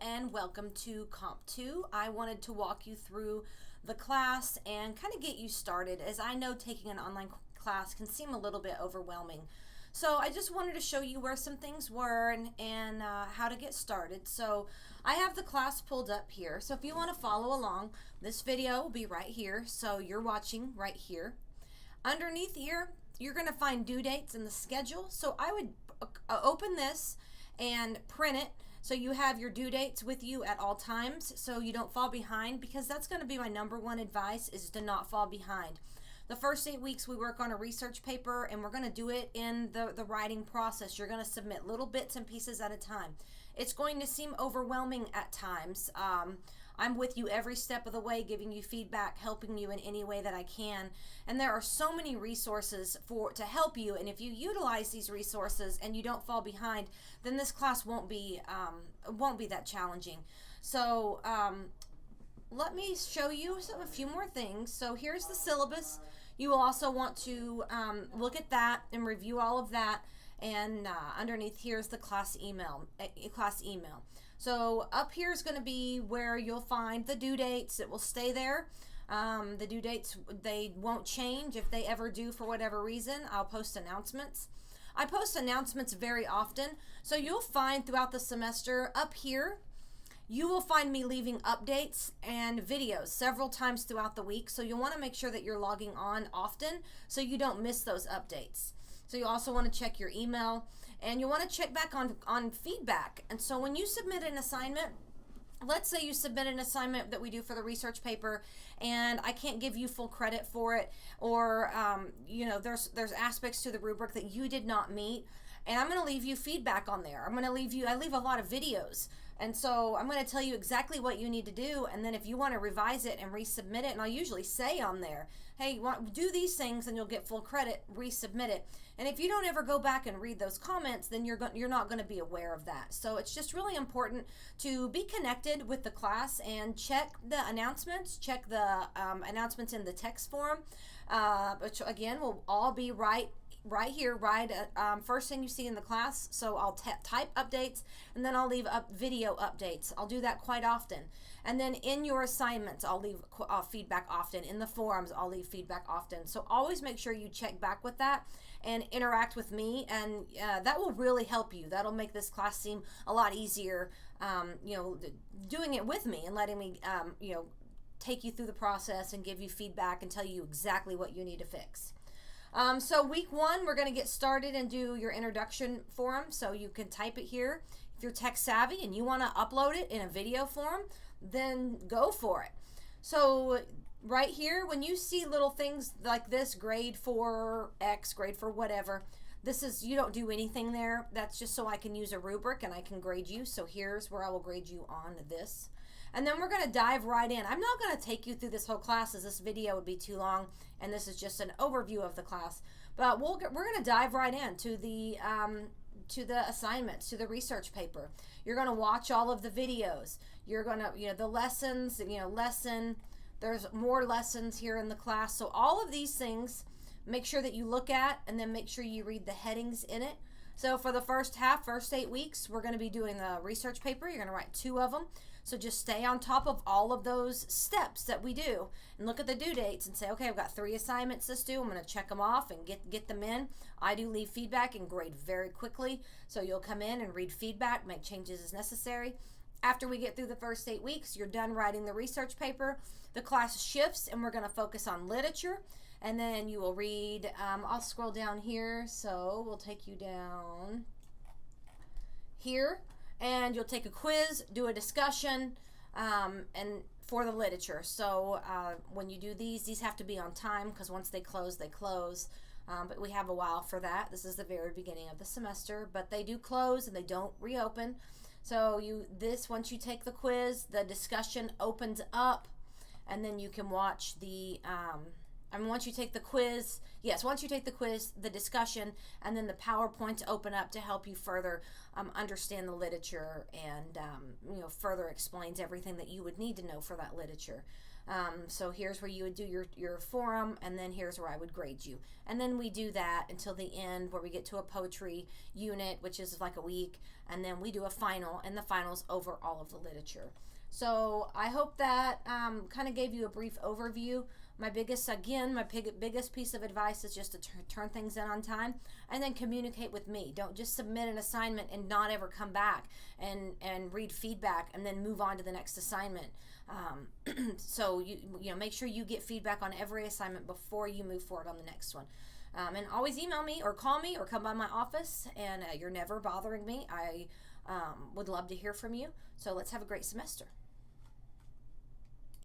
and welcome to Comp 2. I wanted to walk you through the class and kind of get you started, as I know taking an online class can seem a little bit overwhelming. So I just wanted to show you where some things were and how to get started. So I have the class pulled up here. So if you want to follow along, this video will be right here. So you're watching right here. Underneath here, you're going to find due dates in the schedule. So I would open this and print it so you have your due dates with you at all times so you don't fall behind, because that's going to be my number one advice, is to not fall behind. The first 8 weeks we work on a research paper, and we're going to do it in the writing process. You're going to submit little bits and pieces at a time. It's going to seem overwhelming at times. I'm with you every step of the way, giving you feedback, helping you in any way that I can. And there are so many resources to help you. And if you utilize these resources and you don't fall behind, then this class won't be that challenging. So let me show you a few more things. So here's the syllabus. You will also want to look at that and review all of that. And underneath here is the class email. So up here is going to be where you'll find the due dates. It will stay there. The due dates, they won't change. If they ever do, for whatever reason, I'll post announcements. I post announcements very often. So you'll find throughout the semester up here, you will find me leaving updates and videos several times throughout the week. So you'll want to make sure that you're logging on often so you don't miss those updates. So you also want to check your email, and you want to check back on feedback. And so when you submit an assignment, let's say you submit an assignment that we do for the research paper, and I can't give you full credit for it, or there's aspects to the rubric that you did not meet, and I'm going to leave you feedback on there. I leave a lot of videos. And so I'm going to tell you exactly what you need to do, and then if you want to revise it and resubmit it, and I'll usually say on there, hey, do these things and you'll get full credit, resubmit it. And if you don't ever go back and read those comments, then you're not going to be aware of that. So it's just really important to be connected with the class and check the announcements, check the announcements in the text form, which again will all be right here, first thing you see in the class. So I'll type updates, and then I'll leave up video updates. I'll do that quite often. And then in your assignments, I'll leave feedback often. In the forums, I'll leave feedback often. So always make sure you check back with that and interact with me, and that will really help you. That'll make this class seem a lot easier, doing it with me and letting me, take you through the process and give you feedback and tell you exactly what you need to fix. So week 1, we're going to get started and do your introduction form. So you can type it here. If you're tech savvy and you want to upload it in a video form, then go for it. So right here, when you see little things like this, grade for X, grade for whatever, you don't do anything there. That's just so I can use a rubric and I can grade you. So here's where I will grade you on this. And then we're going to dive right in. I'm not going to take you through this whole class, as this video would be too long, and this is just an overview of the class. But we're going to dive right into the assignments, to the research paper. You're going to watch all of the videos. You're going to, the lessons, there's more lessons here in the class. So all of these things, make sure that you look at, and then make sure you read the headings in it. So for the first 8 weeks, we're going to be doing the research paper. You're going to write 2 of them. So just stay on top of all of those steps that we do and look at the due dates and say, okay, I've got 3 assignments this due. I'm going to check them off and get them in. I do leave feedback and grade very quickly. So you'll come in and read feedback, make changes as necessary. After we get through the first 8 weeks, you're done writing the research paper. The class shifts, and we're going to focus on literature. And then you will read, I'll scroll down here, so we'll take you down here, and you'll take a quiz, do a discussion, and for the literature. So when you do these have to be on time, because once they close, they close. But we have a while for that. This is the very beginning of the semester, but they do close and they don't reopen. So once you take the quiz, the discussion opens up, and then you can watch once you take the quiz, the discussion, and then the PowerPoints open up to help you further understand the literature, and further explains everything that you would need to know for that literature. So here's where you would do your forum, and then here's where I would grade you. And then we do that until the end where we get to a poetry unit, which is like a week, and then we do a final, and the final's over all of the literature. So I hope that kind of gave you a brief overview. My biggest piece of advice is just to turn things in on time, and then communicate with me. Don't just submit an assignment and not ever come back and read feedback and then move on to the next assignment. So you know, make sure you get feedback on every assignment before you move forward on the next one. And always email me or call me or come by my office, and you're never bothering me. I would love to hear from you. So let's have a great semester.